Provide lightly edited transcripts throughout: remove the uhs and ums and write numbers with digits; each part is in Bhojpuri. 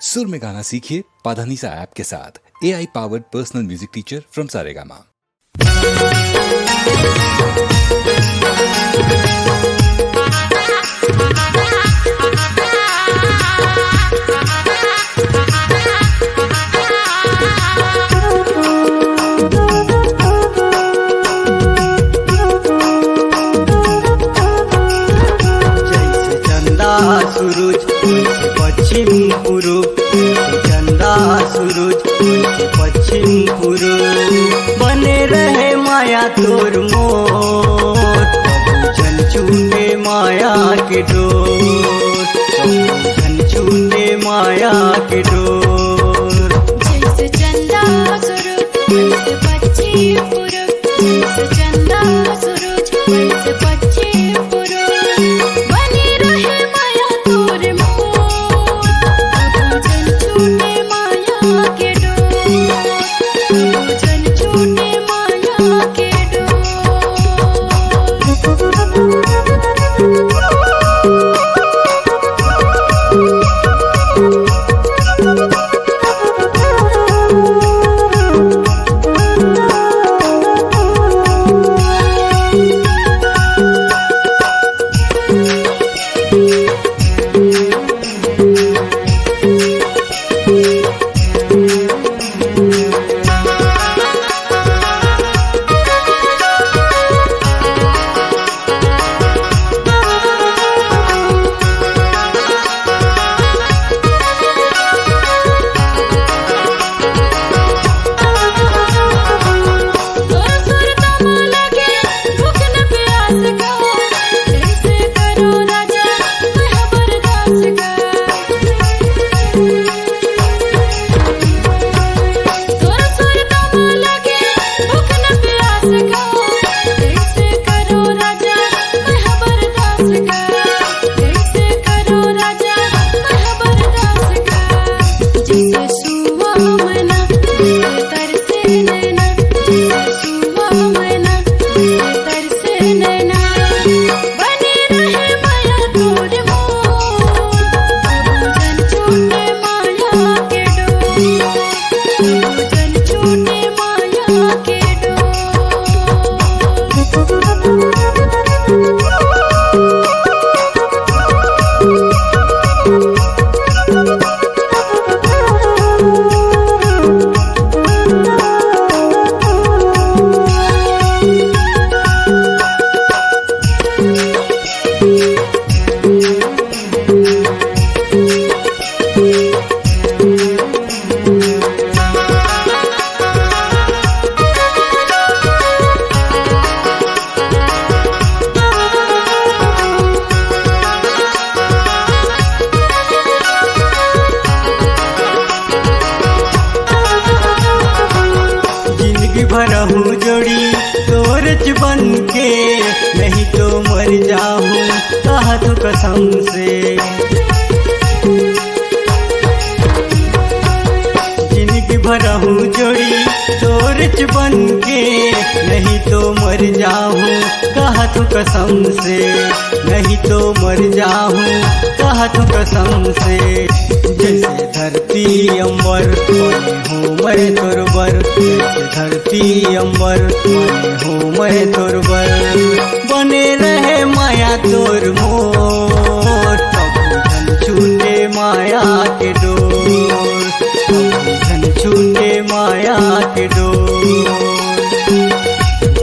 सुर में गाना सीखिए पाधानीसा ऐप के साथ। AI powered personal music teacher from Saregama. सूरज पश्चिम पूर्व, चंदा सूरज पश्चिम पूर्व, बने रहे माया तोर मोर, जन छूटे माया के डोर, जन छूटे माया के डोर। जैसे चंदा सूरज वैसे पश्चिम पूर्व, जैसे चंदा सूरज वैसे पश्चिम पूर्व, बने रहे माया तोर मोर, जन छूटे माया के डोर, जन छूटे माया के डोर। भरहूँ जोड़ी तोरच बन के, नहीं तो मर जाऊँ कहा तो कसम से। जिंदगी भरहूँ जोड़ी तोरच बन के, नहीं तो मर जाऊँ कहा तो कसम से, नहीं तो मर जाऊँ कहा तो कसम से। जैसे धरती अंबर बने हूँ मैं तोर बर, जैसे धरती अंबर बने हूँ मैं तोर बर, बने रहे माया तोर मोर, कबू जन छूटे माया के डोर, कबू जन छूटे माया के डोर।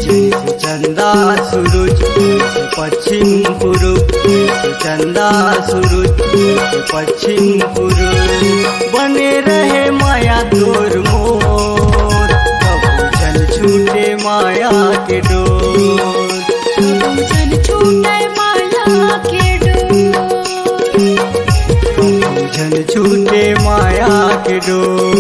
जैसे चंदा सूरज वैसे पश्चिम पूर्व, जैसे चंदा सूरज वैसे पश्चिम पूर्व, बने रहे माया तोर मोर, कबू जन छूटे माया के डोर, जन छूटे माया के डोर, कबू जन छूटे माया के डोर।